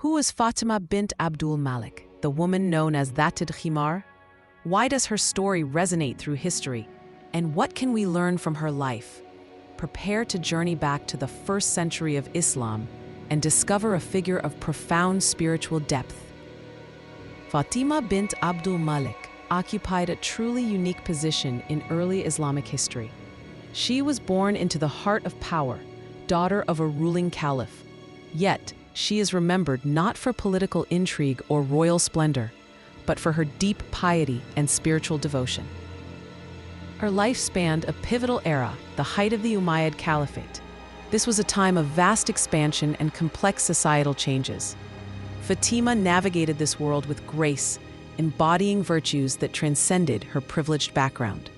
Who is Fatimah bint al-Malik, the woman known as Dhat al-Khimar? Why does her story resonate through history? And what can we learn from her life? Prepare to journey back to the first century of Islam and discover a figure of profound spiritual depth. Fatimah bint al-Malik occupied a truly unique position in early Islamic history. She was born into the heart of power, daughter of a ruling caliph. Yet, she is remembered not for political intrigue or royal splendor, but for her deep piety and spiritual devotion. Her life spanned a pivotal era, the height of the Umayyad Caliphate. This was a time of vast expansion and complex societal changes. Fatimah navigated this world with grace, embodying virtues that transcended her privileged background.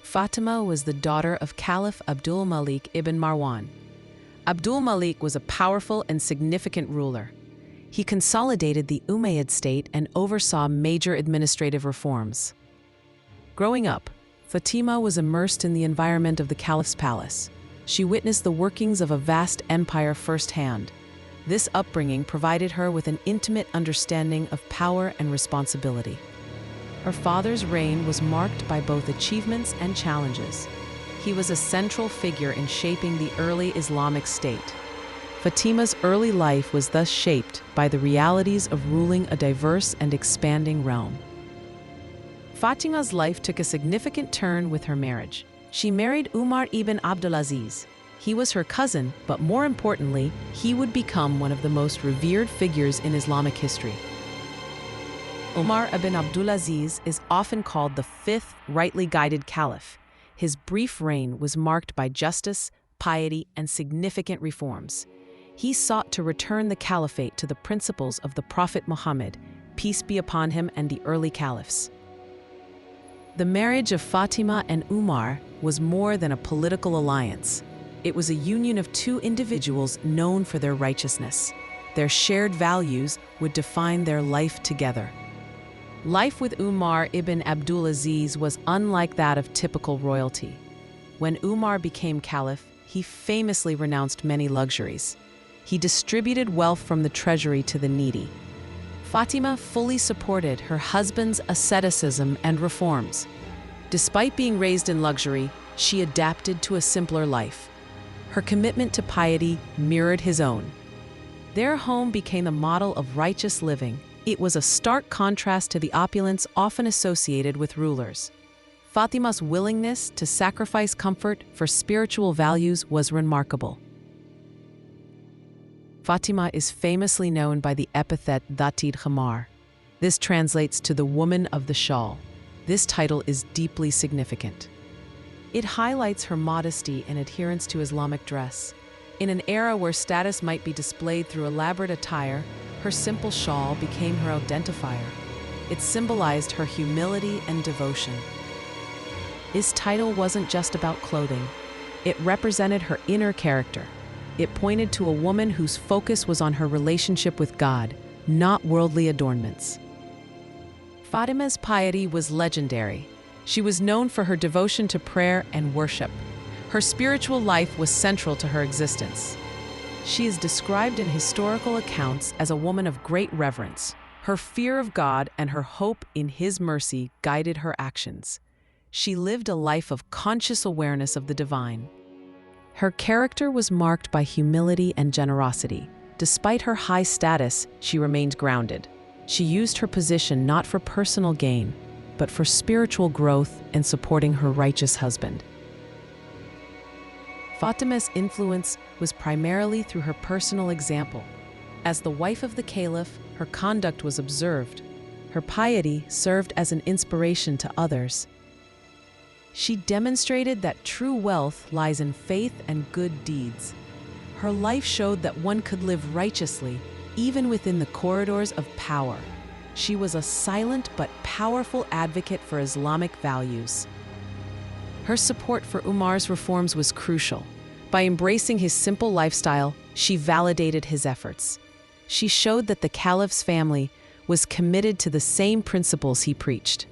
Fatimah was the daughter of Caliph al-Malik ibn Marwan. Al-Malik was a powerful and significant ruler. He consolidated the Umayyad state and oversaw major administrative reforms. Growing up, Fatimah was immersed in the environment of the caliph's palace. She witnessed the workings of a vast empire firsthand. This upbringing provided her with an intimate understanding of power and responsibility. Her father's reign was marked by both achievements and challenges. He was a central figure in shaping the early Islamic state. Fatimah's early life was thus shaped by the realities of ruling a diverse and expanding realm. Fatimah's life took a significant turn with her marriage. She married Umar ibn Abdulaziz. He was her cousin, but more importantly, he would become one of the most revered figures in Islamic history. Umar ibn Abdulaziz is often called the fifth rightly guided caliph. His brief reign was marked by justice, piety, and significant reforms. He sought to return the caliphate to the principles of the Prophet Muhammad, peace be upon him, and the early caliphs. The marriage of Fatimah and Umar was more than a political alliance. It was a union of two individuals known for their righteousness. Their shared values would define their life together. Life with Umar ibn Abdulaziz was unlike that of typical royalty. When Umar became caliph, he famously renounced many luxuries. He distributed wealth from the treasury to the needy. Fatimah fully supported her husband's asceticism and reforms. Despite being raised in luxury, she adapted to a simpler life. Her commitment to piety mirrored his own. Their home became a model of righteous living. It was a stark contrast to the opulence often associated with rulers. Fatimah's willingness to sacrifice comfort for spiritual values was remarkable. Fatimah is famously known by the epithet Dhat al-Khimar. This translates to the woman of the shawl. This title is deeply significant. It highlights her modesty and adherence to Islamic dress. In an era where status might be displayed through elaborate attire, her simple shawl became her identifier. It symbolized her humility and devotion. This title wasn't just about clothing. It represented her inner character. It pointed to a woman whose focus was on her relationship with God, not worldly adornments. Fatimah's piety was legendary. She was known for her devotion to prayer and worship. Her spiritual life was central to her existence. She is described in historical accounts as a woman of great reverence. Her fear of God and her hope in His mercy guided her actions. She lived a life of conscious awareness of the divine. Her character was marked by humility and generosity. Despite her high status, she remained grounded. She used her position not for personal gain, but for spiritual growth and supporting her righteous husband. Fatimah's influence was primarily through her personal example. As the wife of the caliph, her conduct was observed. Her piety served as an inspiration to others. She demonstrated that true wealth lies in faith and good deeds. Her life showed that one could live righteously, even within the corridors of power. She was a silent but powerful advocate for Islamic values. Her support for Umar's reforms was crucial. By embracing his simple lifestyle, she validated his efforts. She showed that the caliph's family was committed to the same principles he preached.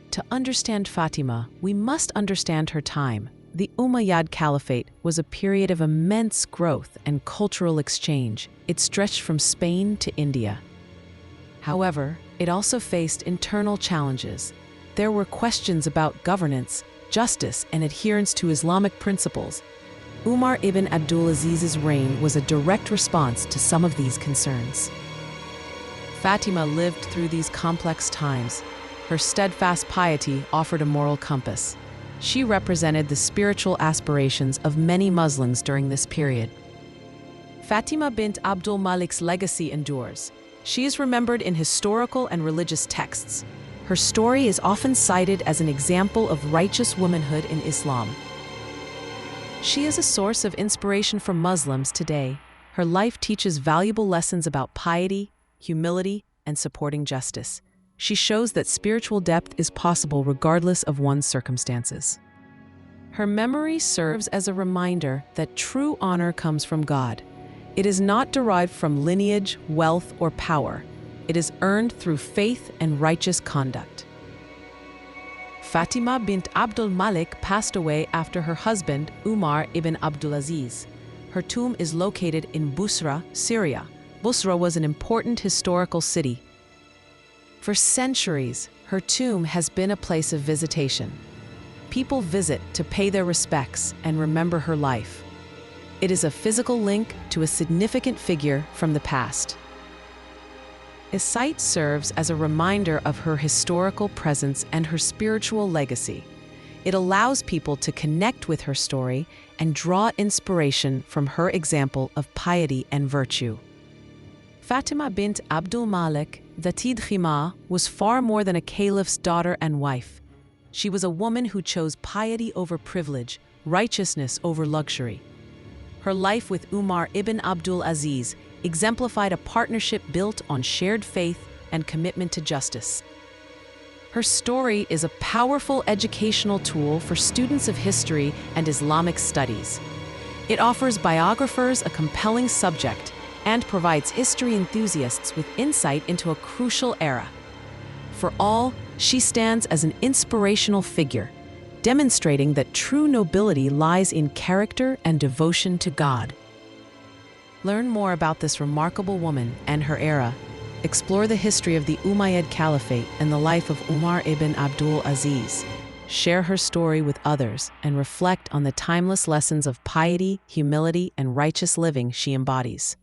To understand Fatimah, we must understand her time. The Umayyad Caliphate was a period of immense growth and cultural exchange. It stretched from Spain to India. However, it also faced internal challenges. There were questions about governance, justice, and adherence to Islamic principles. Umar ibn Abdulaziz's reign was a direct response to some of these concerns. Fatima lived through these complex times. Her steadfast piety offered a moral compass. She represented the spiritual aspirations of many Muslims during this period. Fatima bint Abdul Malik's legacy endures. She is remembered in historical and religious texts. Her story is often cited as an example of righteous womanhood in Islam. She is a source of inspiration for Muslims today. Her life teaches valuable lessons about piety, humility, and supporting justice. She shows that spiritual depth is possible regardless of one's circumstances. Her memory serves as a reminder that true honor comes from God. It is not derived from lineage, wealth, or power. It is earned through faith and righteous conduct. Fatima bint Abdul Malik passed away after her husband, Umar ibn Abdulaziz. Her tomb is located in Busra, Syria. Busra was an important historical city. For centuries, her tomb has been a place of visitation. People visit to pay their respects and remember her life. It is a physical link to a significant figure from the past. A site serves as a reminder of her historical presence and her spiritual legacy. It allows people to connect with her story and draw inspiration from her example of piety and virtue. Fatima bint Abdul Malik, Zatid Khimah, was far more than a caliph's daughter and wife. She was a woman who chose piety over privilege, righteousness over luxury. Her life with Umar ibn Abdul Aziz exemplified a partnership built on shared faith and commitment to justice. Her story is a powerful educational tool for students of history and Islamic studies. It offers biographers a compelling subject and provides history enthusiasts with insight into a crucial era. For all, she stands as an inspirational figure, demonstrating that true nobility lies in character and devotion to God. Learn more about this remarkable woman and her era. Explore the history of the Umayyad Caliphate and the life of Umar ibn Abdul Aziz. Share her story with others and reflect on the timeless lessons of piety, humility, and righteous living she embodies.